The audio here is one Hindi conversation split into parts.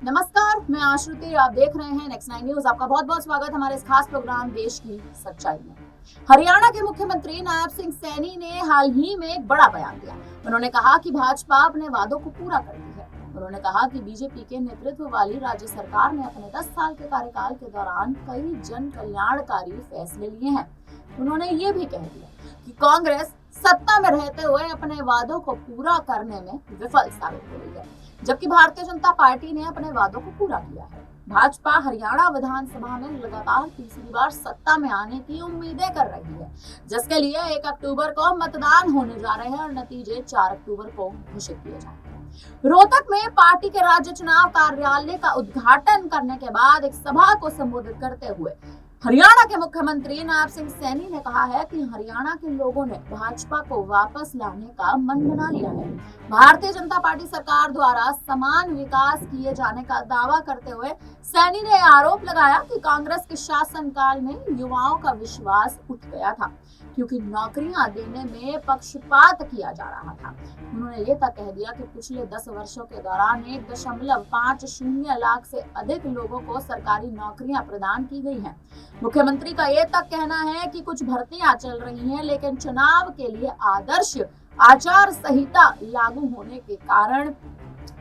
नमस्कार, मैं आश्रुति। आप देख रहे हैं नेक्स्ट 9 न्यूज। आपका बहुत बहुत स्वागत हमारे इस खास प्रोग्राम देश की सच्चाई में। हरियाणा के मुख्यमंत्री नायब सिंह सैनी ने हाल ही में एक बड़ा बयान दिया। उन्होंने कहा कि भाजपा अपने वादों को पूरा करती है। उन्होंने कहा कि बीजेपी के नेतृत्व वाली राज्य सरकार ने अपने 10 साल के कार्यकाल के दौरान कई जन कल्याणकारी फैसले लिए हैं। उन्होंने ये भी कह दिया कि कांग्रेस सत्ता में रहते हुए अपने वादों को पूरा करने में विफल साबित हो रही है, जबकि भारतीय जनता पार्टी ने अपने वादों को पूरा किया है। भाजपा हरियाणा विधानसभा में लगातार तीसरी बार सत्ता में आने की उम्मीदें कर रही है, जिसके लिए 1 अक्टूबर को मतदान होने जा रहे हैं और नतीजे 4 अक्टूबर को घोषित किए जाएंगे। रोहतक में पार्टी के राज्य चुनाव कार्यालय का उद्घाटन करने के बाद एक सभा को संबोधित करते हुए हरियाणा के मुख्यमंत्री नायब सिंह सैनी ने कहा है कि हरियाणा के लोगों ने भाजपा को वापस लाने का मन बना लिया है। भारतीय जनता पार्टी सरकार द्वारा समान विकास किए जाने का दावा करते हुए सैनी ने आरोप लगाया कि कांग्रेस के शासनकाल में युवाओं का विश्वास उठ गया था, क्योंकि नौकरियां देने में पक्षपात किया जा रहा था। उन्होंने ये तक कह दिया कि पिछले 10 वर्षों के दौरान 1.50 लाख से अधिक लोगों को सरकारी नौकरियां प्रदान की गई हैं। मुख्यमंत्री का ये तक कहना है कि कुछ भर्तियां चल रही हैं, लेकिन चुनाव के लिए आदर्श आचार संहिता लागू होने के कारण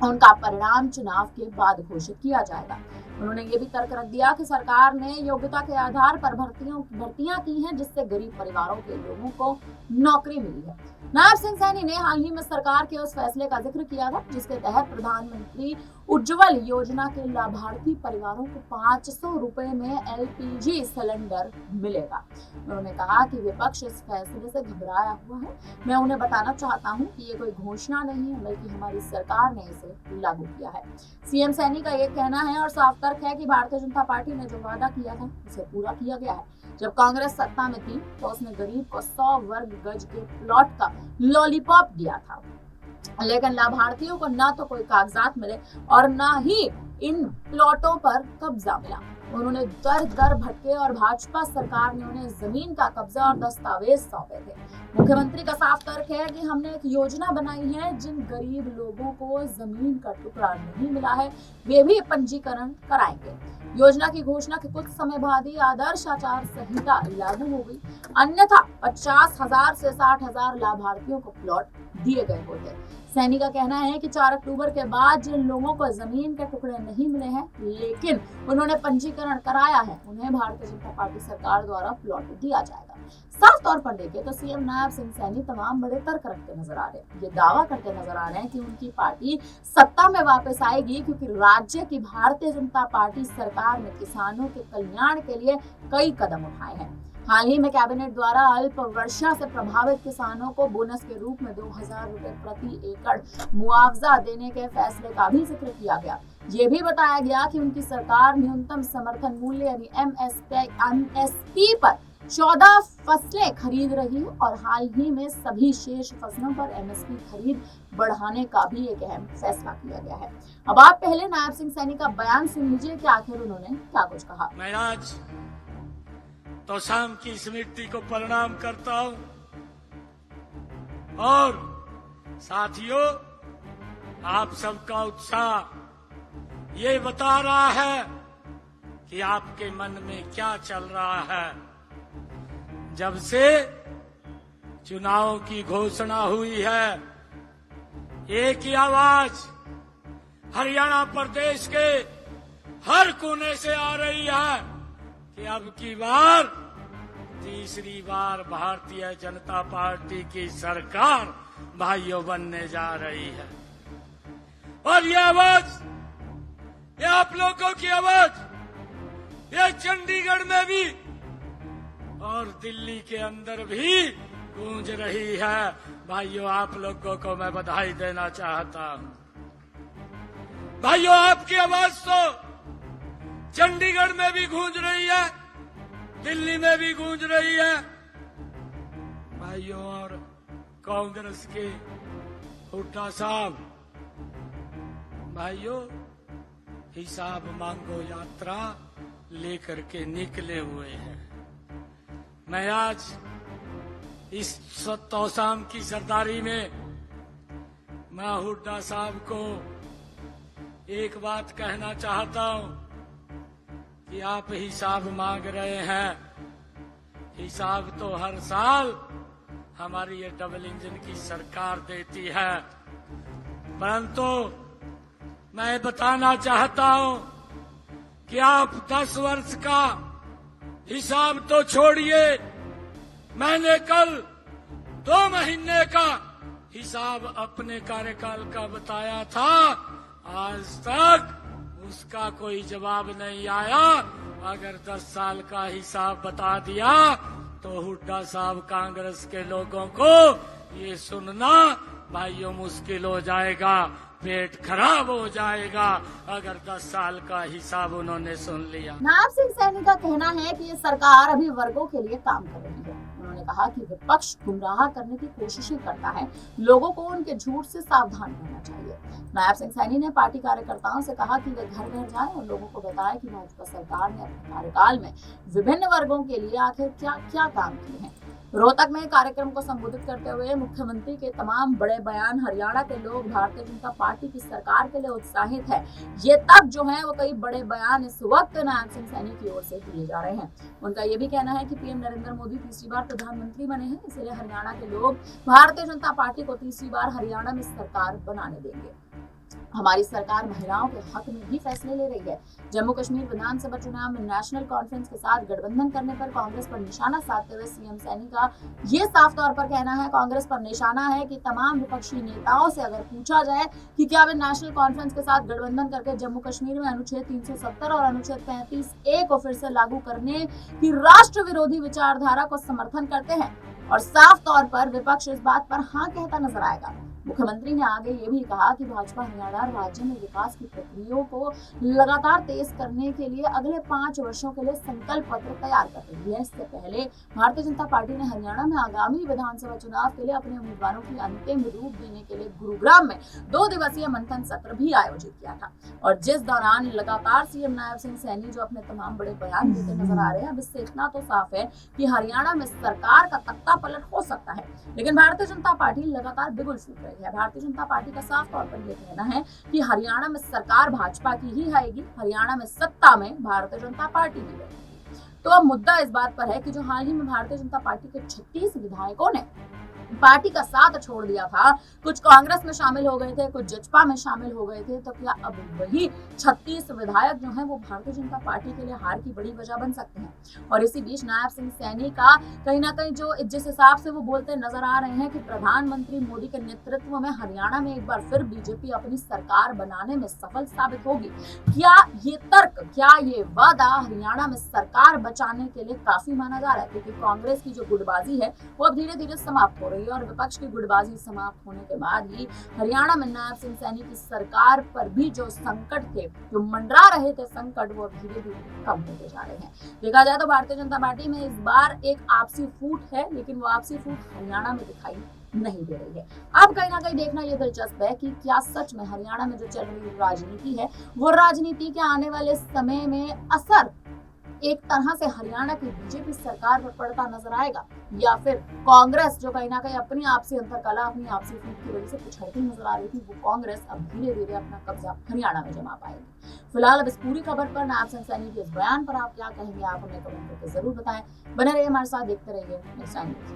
उनका परिणाम चुनाव के बाद घोषित किया जाएगा। उन्होंने ये भी तर्क रख दिया कि सरकार ने योग्यता के आधार पर भर्तियां की हैं, जिससे गरीब परिवारों के लोगों को नौकरी मिली है। नायब सिंह सैनी ने हाल ही में सरकार के उस फैसले का जिक्र किया था जिसके तहत प्रधानमंत्री उज्ज्वल योजना के लाभार्थी परिवारों को 500 रुपए में LPG सिलेंडर मिलेगा। उन्होंने कहा कि विपक्ष इस फैसले से घबराया हुआ है। मैं उन्हें बताना चाहता हूं कि ये कोई घोषणा नहीं है, बल्कि हमारी सरकार ने इसे लागू किया है। सीएम सैनी का ये कहना है और साफ तर्क है कि भारतीय जनता पार्टी ने जो वादा किया था उसे पूरा किया गया है। जब कांग्रेस सत्ता में थी तो उसने गरीब को 100 वर्ग गज के प्लॉट का लॉलीपॉप दिया था, लेकिन लाभार्थियों को ना तो कोई कागजात मिले और ना ही इन प्लॉटों पर कब्जा मिला। उन्होंने दर दर भटके और भाजपा सरकार ने उन्हें जमीन का कब्जा और दस्तावेज सौंपे थे। मुख्यमंत्री का साफ तर्क है कि हमने एक योजना बनाई है, जिन गरीब लोगों को जमीन का टुकड़ा नहीं मिला है वे भी पंजीकरण कराएंगे। योजना की घोषणा के कुछ समय बाद ही आदर्श आचार संहिता लागू हो गई, अन्यथा 50,000 से 60,000 लाभार्थियों को प्लॉट दिए गए होते। सैनी का कहना है कि 4 अक्टूबर के बाद जिन लोगों को जमीन के टुकड़े नहीं मिले हैं लेकिन उन्होंने पंजीकरण कराया है, उन्हें भारतीय जनता पार्टी सरकार द्वारा प्लॉट दिया जाएगा। साफ तौर पर देखें तो सीएम नायब सिंह सैनी तमाम बड़े तर्क रखते नजर आ रहे हैं। ये दावा करते नजर आ रहे हैं कि उनकी पार्टी सत्ता में वापस आएगी, क्योंकि राज्य की भारतीय जनता पार्टी सरकार ने किसानों के कल्याण के लिए कई कदम उठाए हैं। हाल ही में कैबिनेट द्वारा अल्प वर्षा से प्रभावित किसानों को बोनस के रूप में 2000 रुपए प्रति एकड़ मुआवजा देने के फैसले का भी जिक्र किया गया। ये भी बताया गया कि उनकी सरकार न्यूनतम समर्थन मूल्य यानी MSP पर 14 फसलें खरीद रही है और हाल ही में सभी शेष फसलों पर MSP खरीद बढ़ाने का भी एक अहम फैसला किया गया है। अब आप पहले नायब सिंह सैनी का बयान सुन लीजिए कि आखिर उन्होंने क्या कुछ कहा। मैं आज तो शाम की स्मृति को प्रणाम करता हूं और साथियों, आप सबका उत्साह ये बता रहा है कि आपके मन में क्या चल रहा है। जब से चुनाव की घोषणा हुई है, एक ही आवाज हरियाणा प्रदेश के हर कोने से आ रही है कि अब की बार तीसरी बार भारतीय जनता पार्टी की सरकार भाइयों बनने जा रही है। और ये आवाज, ये आप लोगों की आवाज, ये चंडीगढ़ में भी और दिल्ली के अंदर भी गूंज रही है। भाइयों, आप लोगों को मैं बधाई देना चाहता हूं। भाइयों, आपकी आवाज तो चंडीगढ़ में भी गूंज रही है, दिल्ली में भी गूंज रही है। भाइयों, और कांग्रेस के हुड्डा साहब, भाइयों, हिसाब मांगो यात्रा लेकर के निकले हुए हैं। मैं आज इस तौसाम की सरदारी में मैं हुड्डा साहब को एक बात कहना चाहता हूं कि आप हिसाब मांग रहे हैं। हिसाब तो हर साल हमारी ये डबल इंजन की सरकार देती है, परंतु मैं बताना चाहता हूं कि आप 10 वर्ष का हिसाब तो छोड़िए, मैंने कल 2 महीने का हिसाब अपने कार्यकाल का बताया था, आज तक उसका कोई जवाब नहीं आया। अगर 10 साल का हिसाब बता दिया तो हुड्डा साहब कांग्रेस के लोगों को ये सुनना भाइयों मुश्किल हो जाएगा, पेट खराब हो जाएगा अगर 10 साल का हिसाब उन्होंने सुन लिया। नायब सिंह सैनी का कहना है कि ये सरकार अभी वर्गों के लिए काम कर रही है। उन्होंने कहा कि विपक्ष गुमराह करने की कोशिशें करता है, लोगों को उनके झूठ से सावधान रहना चाहिए। नायब सिंह सैनी ने पार्टी कार्यकर्ताओं से कहा कि वे घर घर जाएं और लोगों को बताएं कि भाजपा सरकार ने अपने कार्यकाल में विभिन्न वर्गों के लिए आखिर क्या क्या काम किए हैं। रोहतक में कार्यक्रम को संबोधित करते हुए मुख्यमंत्री के तमाम बड़े बयान, हरियाणा के लोग भारतीय जनता पार्टी की सरकार के लिए उत्साहित है। ये तब जो है वो कई बड़े बयान इस वक्त नायब सिंह सैनी की ओर से दिए जा रहे हैं। उनका ये भी कहना है कि पीएम नरेंद्र मोदी तीसरी बार प्रधानमंत्री बने हैं, इसलिए हरियाणा के लोग भारतीय जनता पार्टी को तीसरी बार हरियाणा में सरकार बनाने देंगे। हमारी सरकार महिलाओं के हक में भी फैसले ले रही है। जम्मू कश्मीर विधानसभा चुनाव में नेशनल कॉन्फ्रेंस के साथ गठबंधन करने पर कांग्रेस पर निशाना साधते हुए सीएम सैनी का ये साफ तौर पर कहना है, कांग्रेस पर निशाना है कि तमाम विपक्षी नेताओं से अगर पूछा जाए कि क्या वे नेशनल कॉन्फ्रेंस के साथ गठबंधन करके जम्मू कश्मीर में अनुच्छेद 370 और अनुच्छेद 35A को फिर से लागू करने की राष्ट्र विरोधी विचारधारा को समर्थन करते हैं, और साफ तौर पर विपक्ष इस बात पर हाँ कहता नजर आएगा। मुख्यमंत्री ने आगे ये भी कहा कि भाजपा हरियाणा राज्य में विकास की प्रक्रियाओं को लगातार तेज करने के लिए अगले 5 वर्षों के लिए संकल्प पत्र तैयार कर रही है। इससे पहले भारतीय जनता पार्टी ने हरियाणा में आगामी विधानसभा चुनाव के लिए अपने उम्मीदवारों की अंतिम रूप देने के लिए गुरुग्राम में 2 दिवसीय मंथन सत्र भी आयोजित किया था, और जिस दौरान लगातार सीएम नायब सिंह सैनी जो अपने तमाम बड़े बयान देते नजर आ रहे हैं। अब इससे इतना तो साफ है कि हरियाणा में सरकार का तख्ता पलट हो सकता है, लेकिन भारतीय जनता पार्टी लगातार बिगुल फूट रही है। भारतीय जनता पार्टी का साफ तौर पर यह कहना है कि हरियाणा में सरकार भाजपा की ही आएगी, हरियाणा में सत्ता में भारतीय जनता पार्टी की रहेगी। तो अब मुद्दा इस बात पर है कि जो हाल ही में भारतीय जनता पार्टी के 36 विधायकों ने पार्टी का साथ छोड़ दिया था, कुछ कांग्रेस में शामिल हो गए थे, कुछ जजपा में शामिल हो गए थे, तो क्या अब वही 36 विधायक जो हैं वो भारतीय जनता पार्टी के लिए हार की बड़ी वजह बन सकते हैं। और इसी बीच नायब सिंह सैनी का कहीं ना कहीं जो जिस हिसाब से वो बोलते नजर आ रहे हैं कि प्रधानमंत्री मोदी के नेतृत्व में हरियाणा में एक बार फिर बीजेपी अपनी सरकार बनाने में सफल साबित होगी, क्या ये तर्क, क्या ये वादा हरियाणा में सरकार बचाने के लिए काफी माना जा रहा है? क्योंकि कांग्रेस की जो गुटबाजी है वो अब धीरे धीरे समाप्त हो रही है, और विपक्ष की गुटबाजी समाप्त होने के बाद ही हरियाणा में नायब सिंह सैनी की सरकार पर भी जो संकट थे, जो मंडरा रहे थे संकट, वो धीरे धीरे कम होते जा रहे हैं। देखा जाए तो भारतीय जनता पार्टी में इस बार एक आपसी फूट है, लेकिन वो आपसी फूट हरियाणा में दिखाई नहीं दे रही है। अब कहीं ना कहीं देखना ये दिलचस्प है कि क्या सच में हरियाणा में जो चल रही राजनीति है वो राजनीति के आने वाले समय में असर एक तरह से हरियाणा की बीजेपी सरकार पर पड़ता नजर आएगा, या फिर कांग्रेस जो कहीं ना कहीं अपनी आपसी अंतरकलह, अपनी आपसी फूट की वजह से पिछड़ती नजर आ रही थी, वो कांग्रेस अब धीरे धीरे अपना कब्जा हरियाणा में जमा पाएगी। फिलहाल अब इस पूरी खबर पर नायब सिंह सैनी के इस बयान पर आप क्या कहेंगे, आप हमें कमेंट करके जरूर बताएं। बने रहिए हमारे साथ, देखते रहिए नेक्स्ट टाइम।